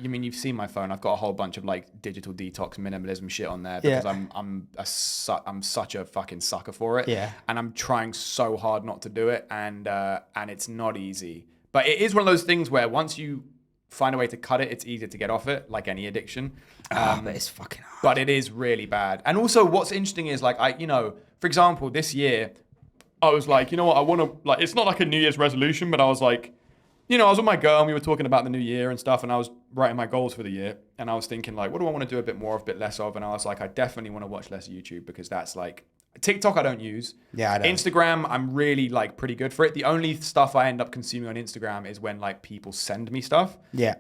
You mean you've seen my phone? I've got a whole bunch of like digital detox minimalism shit on there because I'm such a fucking sucker for it. Yeah. And I'm trying so hard not to do it, and it's not easy. But it is one of those things where once you find a way to cut it, it's easier to get off it, like any addiction. But it's fucking hard. But it is really bad. And also, what's interesting is like for example, this year, I was like, you know what, I want to like. It's not like a New Year's resolution, but I was like. I was with my girl and we were talking about the new year and stuff, and I was writing my goals for the year, and I was thinking like, what do I want to do a bit more of, a bit less of? And I was like, I definitely want to watch less YouTube because that's like TikTok I don't use. Yeah, I don't. Instagram I'm really like pretty good for it. The only stuff I end up consuming on Instagram is when like people send me stuff. Yeah.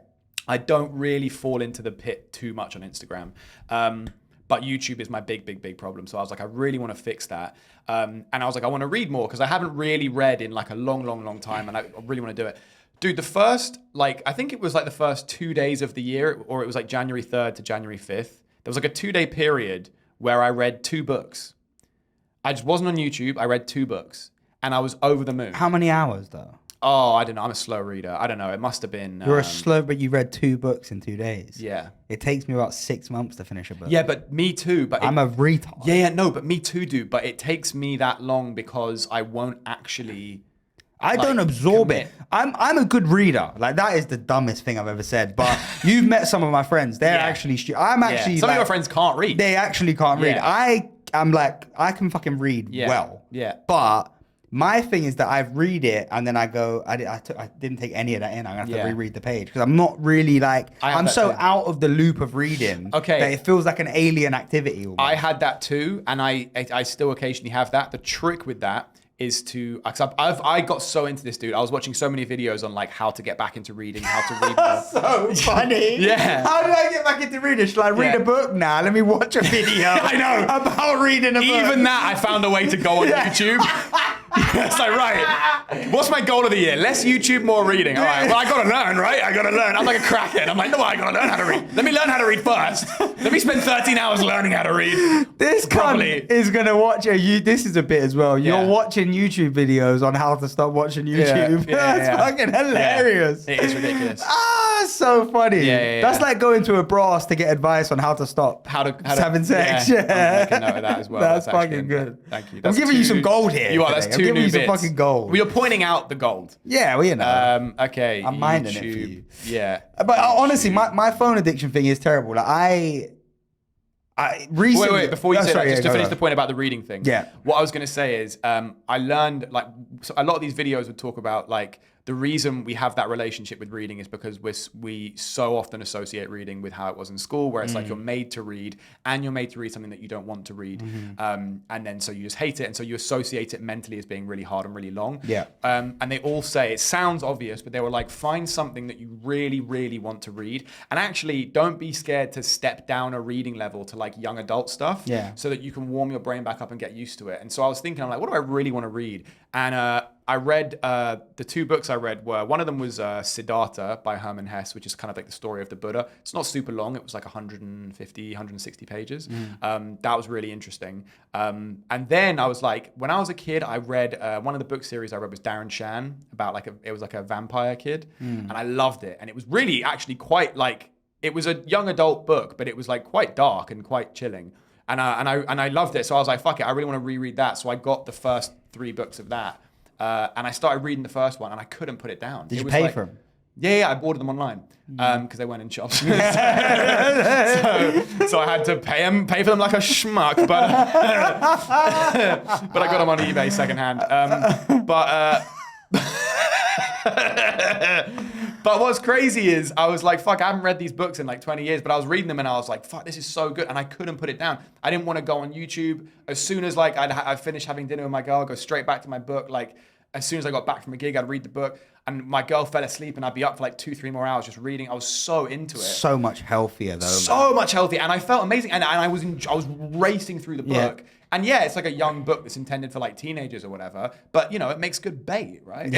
I don't really fall into the pit too much on Instagram. But YouTube is my big problem. So I was like, I really want to fix that. And I was like, I want to read more because I haven't really read in like a long time, and I really want to do it. Dude, the first, like, I think it was like the first 2 days of the year, or it was like January 3rd to January 5th. There was like a 2-day period where I read 2 books. I just wasn't on YouTube. I read 2 books and I was over the moon. How many hours though? Oh, I don't know. I'm a slow reader. I don't know. It must have been. You're a slow, but you read 2 books in 2 days. Yeah. It takes me about 6 months to finish a book. Yeah, but me too. But I'm a retard. Yeah, no, but me too, dude. But it takes me that long because I won't actually. I don't absorb it. I'm a good reader. Like, that is the dumbest thing I've ever said. But you've met some of my friends. They're actually I'm actually some of your friends can't read. They actually can't read. I'm like, I can fucking read well. Yeah. But my thing is that I read it and then I go, I didn't take any of that in. I'm gonna have to reread the page because I'm not really like, I'm so out of the loop of reading that it feels like an alien activity. Almost. I had that too, and I still occasionally have that. The trick with that is to, I got so into this, dude. I was watching so many videos on like how to get back into reading, how to read more. So funny. Yeah. How did I get back into reading? Should I read a book now? Let me watch a video. I know. About reading a book. Even that, I found a way to go on YouTube. It's like, right, what's my goal of the year? Less YouTube, more reading. All right, well, I gotta learn, right? I gotta learn. I'm like a crackhead. I'm like, no, I gotta learn how to read. Let me learn how to read first. Let me spend 13 hours learning how to read. This cunt is gonna watch this is a bit as well. You're watching YouTube videos on how to stop watching YouTube. That's fucking hilarious. Yeah. It is ridiculous. So funny. That's like going to a brass to get advice on how to stop having sex. Yeah. I'm making note of that as well. That's fucking good. Thank you. I'm giving you some gold here. You are. That's 2 new bits. Some fucking gold. Well, you're pointing out the gold. Yeah, well, you know. Okay. I'm minding it for you. Yeah. But honestly, my phone addiction thing is terrible. Like I recently. Wait. Before you say that, just to finish the point about the reading thing. Yeah. What I was going to say is, I learned like a lot of these videos would talk about like the reason we have that relationship with reading is because we so often associate reading with how it was in school, where it's like you're made to read and you're made to read something that you don't want to read. And then so you just hate it. And so you associate it mentally as being really hard and really long. Yeah. And they all say, it sounds obvious, but they were like, find something that you really, really want to read. And actually don't be scared to step down a reading level to like young adult stuff. Yeah. So that you can warm your brain back up and get used to it. And so I was thinking, I'm like, what do I really want to read? And I read, the 2 books I read were, one of them was Siddhartha by Hermann Hesse, which is kind of like the story of the Buddha. It's not super long. It was like 150, 160 pages. That was really interesting. And then I was like, when I was a kid, I read, one of the book series I read was Darren Shan, about like it was like a vampire kid. And I loved it. And it was really actually quite like, it was a young adult book, but it was like quite dark and quite chilling. And I loved it. So I was like, fuck it, I really want to reread that. So I got the first 3 books of that. And I started reading the first one and I couldn't put it down. Did you pay for them? Yeah, I ordered them online because they weren't in shops. So I had to pay for them like a schmuck, but I got them on eBay secondhand. But what's crazy is I was like, fuck, I haven't read these books in like 20 years, but I was reading them and I was like, fuck, this is so good. And I couldn't put it down. I didn't want to go on YouTube. As soon as like I finished having dinner with my girl, I'd go straight back to my book. Like as soon as I got back from a gig, I'd read the book and my girl fell asleep and I'd be up for like 2-3 more hours just reading. I was so into it. So much healthier though. So much healthier. And I felt amazing. And I was racing through the book. Yeah. And yeah, it's like a young book that's intended for like teenagers or whatever, but you know, it makes good bait, right?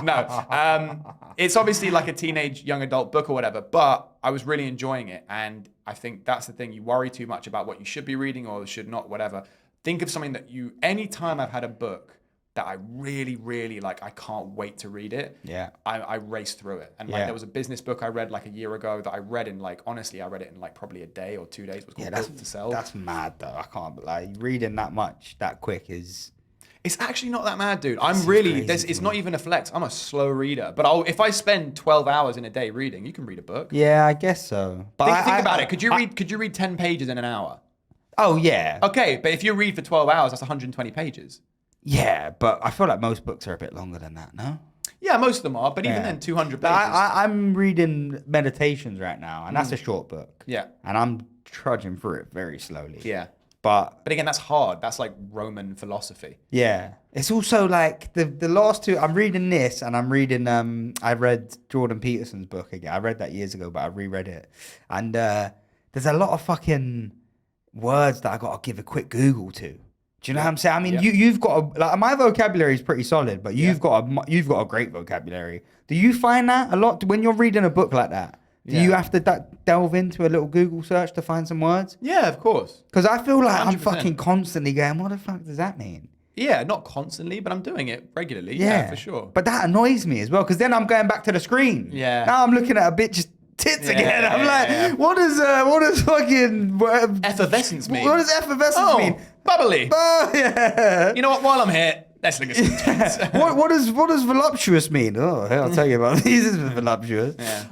No, it's obviously like a teenage young adult book or whatever, but I was really enjoying it. And I think that's the thing. You worry too much about what you should be reading or should not, whatever. Think of something that anytime I've had a book that I really, really like, I can't wait to read it. Yeah. I raced through it. And like, there was a business book I read like a year ago that I read in like, honestly, I read it in like probably a day or 2 days. It was called Built to Sell. That's mad though. I can't, like, reading that much that quick is... It's actually not that mad, dude. I'm really, it's not even a flex. I'm a slow reader. But if I spend 12 hours in a day reading, you can read a book. Yeah, I guess so. But think about it. Could you read 10 pages in an hour? Oh, yeah. Okay, but if you read for 12 hours, that's 120 pages. Yeah, but I feel like most books are a bit longer than that, no? Yeah, most of them are, but even then, 200 pages. I'm reading Meditations right now, and that's a short book. Yeah. And I'm trudging through it very slowly. Yeah. But again, that's hard. That's like Roman philosophy. Yeah. It's also like the last two, I'm reading this, and I'm reading, I read Jordan Peterson's book again. I read that years ago, but I reread it. And there's a lot of fucking words that I got to give a quick Google to. Do you know what I'm saying? I mean, you've got like, my vocabulary is pretty solid, but you've got a great vocabulary. Do you find that a lot when you're reading a book like that? Do you have to delve into a little Google search to find some words? Yeah, of course. Because I feel like 100%. I'm fucking constantly going, what the fuck does that mean? Yeah, not constantly, but I'm doing it regularly. Yeah, for sure. But that annoys me as well, because then I'm going back to the screen. Yeah. Now I'm looking at a bitch's tits again. I'm like, what does fucking effervescence mean? What does effervescence mean? Bubbly. Oh, yeah. You know what? While I'm here, let's look at some tits. What does voluptuous mean? Oh, hell, I'll tell you about these. This is voluptuous. Yeah.